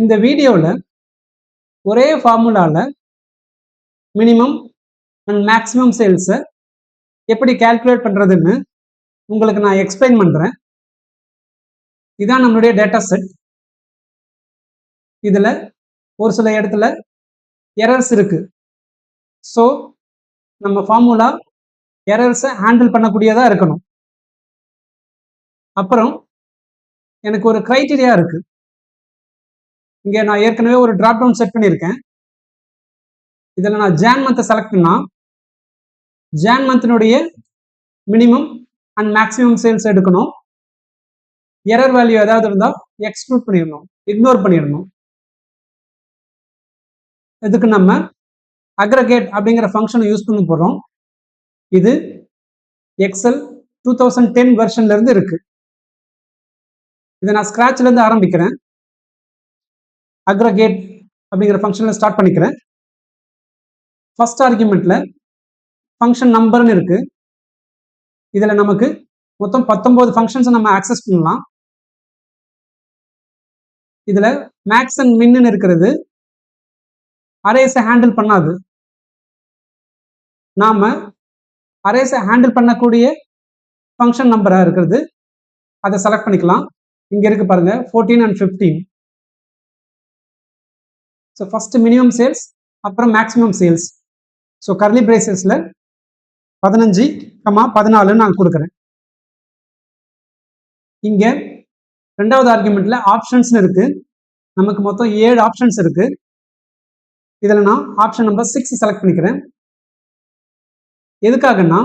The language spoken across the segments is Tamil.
இந்த வீடியோவில் ஒரே ஃபார்முலாவில் மினிமம் அண்ட் மேக்ஸிமம் சேல்ஸை எப்படி கால்குலேட் பண்ணுறதுன்னு உங்களுக்கு நான் எக்ஸ்பிளைன் பண்ணுறேன். இதான் நம்மளுடைய டேட்டா செட். இதில் ஒரு சில இடத்துல எரர்ஸ் இருக்குது. ஸோ நம்ம ஃபார்முலா எரர்ஸை ஹேண்டில் பண்ணக்கூடியதாக இருக்கணும். அப்புறம் எனக்கு ஒரு க்ரைட்டீரியா இருக்குது. இங்கே நான் ஏற்கனவே ஒரு ட்ராப் டவுன் செட் பண்ணியிருக்கேன். இதில் நான் ஜான் மந்த்தை செலக்ட் பண்ணால் ஜான் மந்த்தினுடைய மினிமம் அண்ட் மேக்ஸிமம் சேல்ஸ் எடுக்கணும். எரர் வேல்யூ ஏதாவது இருந்தால் எக்ஸ்க்ளூட் பண்ணிடணும், இக்னோர் பண்ணிடணும். இதுக்கு நம்ம அக்ரகேட் அப்படிங்கிற ஃபங்க்ஷனை யூஸ் பண்ண போகிறோம். இது எக்ஸல் 2010 வெர்ஷன்லேருந்து இருக்குது. இதை நான் ஸ்க்ராட்ச்லேருந்து ஆரம்பிக்கிறேன். அக்ரகேட் அப்படிங்கிற ஃபங்க்ஷனில் ஸ்டார்ட் பண்ணிக்கிறேன். ஃபர்ஸ்ட் ஆர்குமெண்ட்டில் ஃபங்க்ஷன் நம்பர்னு இருக்குது. இதில் நமக்கு மொத்தம் 19 ஃபங்க்ஷன்ஸை நம்ம ஆக்சஸ் பண்ணலாம். இதில் மேக்ஸ் அண்ட் மின்னு இருக்கிறது அரேஸை ஹேண்டில் பண்ணாது. நாம் அரேஸை ஹேண்டில் பண்ணக்கூடிய ஃபங்க்ஷன் நம்பராக இருக்கிறது அதை செலக்ட் பண்ணிக்கலாம். இங்கே இருக்கு பாருங்க 14 and 15. So first minimum sales, அப்புறம் மேக்ஸிமம் சேல்ஸ். ஸோ கர்லி பிரேசஸில் 15, 14 நான் கொடுக்குறேன். இங்கே ரெண்டாவது ஆர்குமெண்ட்ல ஆப்ஷன்ஸ்னு இருக்கு. நமக்கு மொத்தம் 7 ஆப்ஷன்ஸ் இருக்கு. இதில் நான் ஆப்ஷன் நம்பர் 6 செலக்ட் பண்ணிக்கிறேன். எதுக்காகன்னா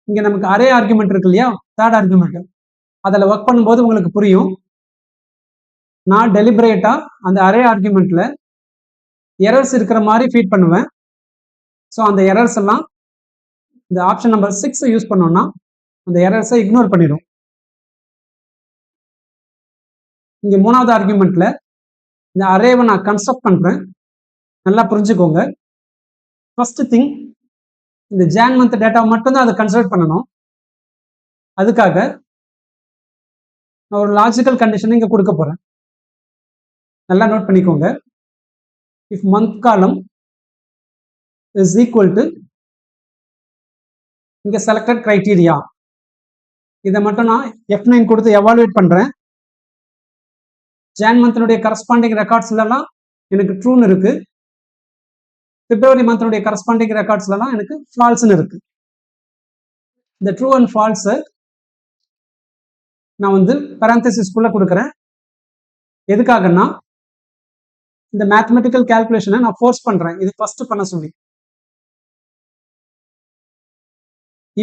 இங்கே நமக்கு அரே ஆர்குமெண்ட் இருக்கு இல்லையா, தேர்ட் ஆர்குமெண்ட், அதில் ஒர்க் பண்ணும்போது உங்களுக்கு புரியும். நான் டெலிபரேட்டாக அந்த அரே ஆர்குமெண்ட்ல எரர்ஸ் இருக்கிற மாதிரி ஃபீட் பண்ணுவேன். ஸோ அந்த எரர்ஸ் எல்லாம் இந்த ஆப்ஷன் நம்பர் 6 யூஸ் பண்ணோம்னா அந்த எரர்ஸை இக்னோர் பண்ணிடும். இங்கே மூணாவது ஆர்குமெண்ட்ல இந்த அரேவை நான் கன்ஸ்ட்ரக்ட் பண்ணுறேன். நல்லா புரிஞ்சுக்கோங்க. ஃபர்ஸ்ட் திங், இந்த ஜான் மந்த் டேட்டாவை மட்டும்தான் அதை கன்சிடர் பண்ணணும். அதுக்காக நான் ஒரு லாஜிக்கல் கண்டிஷன் இங்கே கொடுக்க போகிறேன். நல்லா நோட் பண்ணிக்கோங்க. இஃப் மந்த் காலம் இஸ் ஈக்குவல் டு இங்கே செலக்டட் கிரைட்டீரியா, இதை மட்டும் நான் F9 கொடுத்து எவாலுவேட் பண்ணுறேன். ஜான் மந்த்தினுடைய கரஸ்பாண்டிங் ரெக்கார்ட்ஸ்லாம் எனக்கு ட்ரூன்னு இருக்கு. பிப்ரவரி மந்த்தினுடைய கரஸ்பாண்டிங் ரெக்கார்ட்ஸ்லாம் எனக்கு ஃபால்ஸ்ன்னு இருக்கு. இந்த ட்ரூ அண்ட் ஃபால்ஸை நான் வந்து பேரந்தசிஸ்குள்ள கொடுக்குறேன். எதுக்காகன்னா இந்த மேத்தமெட்டிக்கல் கால்குலேஷனை நான் ஃபோர்ஸ் பண்றேன், இது ஃபர்ஸ்ட் பண்ண சொல்லி.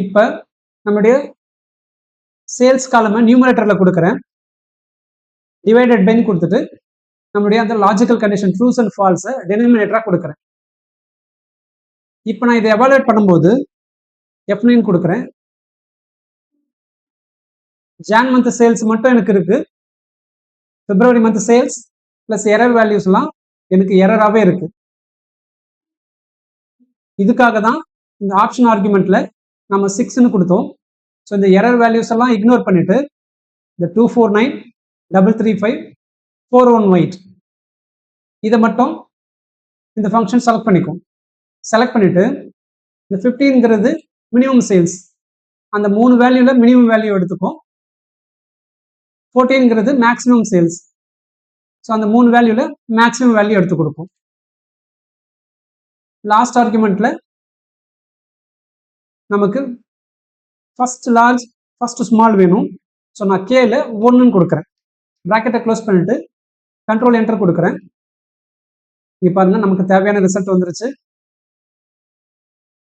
இப்போ நம்முடைய சேல்ஸ் காலமை நியூமரேட்டர்ல கொடுக்குறேன். டிவைடட் பைன்னு கொடுத்துட்டு நம்முடைய அந்த லாஜிக்கல் கண்டிஷன் ட்ரூஸ் அண்ட் ஃபால்ஸை டெனிமினேட்டரா கொடுக்குறேன். இப்போ நான் இதை எவாலுவேட் பண்ணும்போது F9 கொடுக்குறேன். ஜான் மந்த் சேல்ஸ் மட்டும் எனக்கு இருக்கு. பிப்ரவரி மந்த் சேல்ஸ் பிளஸ் எரர் வேல்யூஸ்லாம் எனக்கு எரராகவே இருக்கு. இதுக்காக தான் இந்த ஆப்ஷன் ஆர்குமெண்ட்ல நம்ம 6ன்னு கொடுத்தோம். ஸோ இந்த எரர் வேல்யூஸ் எல்லாம் இக்னோர் பண்ணிட்டு இந்த 249 335 418 இதை மட்டும் இந்த ஃபங்க்ஷன் செலக்ட் பண்ணிக்கும். செலக்ட் பண்ணிட்டு இந்த 15ங்கிறது மினிமம் சேல்ஸ், அந்த 3 வேல்யூல மினிமம் வேல்யூ எடுத்துக்கும். 14ங்கிறது மேக்ஸிமம் சேல்ஸ், ஸோ அந்த 3 வேல்யூல மேக்ஸிமம் வேல்யூ எடுத்து கொடுக்கும். லாஸ்ட் ஆர்குமெண்ட்ல நமக்கு ஃபர்ஸ்ட் லார்ஜ் ஃபர்ஸ்ட் ஸ்மால் வேணும். ஸோ நான் கேல 1ன்னு கொடுக்குறேன். ப்ராக்கெட்டை க்ளோஸ் பண்ணிட்டு கண்ட்ரோல் என்டர் கொடுக்குறேன். இங்கே பாருங்க நமக்கு தேவையான ரிசல்ட் வந்துருச்சு.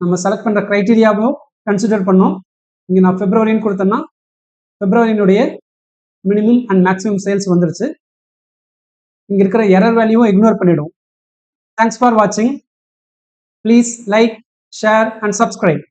நம்ம செலக்ட் பண்ணுற க்ரைட்டீரியாவும் கன்சிடர் பண்ணோம். இங்கே நான் பிப்ரவரின்னு கொடுத்தேன்னா பிப்ரவரியினுடைய மினிமம் அண்ட் மேக்ஸிமம் சேல்ஸ் வந்துருச்சு. இங்கே இருக்கிற எரர் வேல்யூவும் இக்னோர் பண்ணிடும். தேங்க்ஸ் ஃபார் வாட்சிங். Please like, share and subscribe.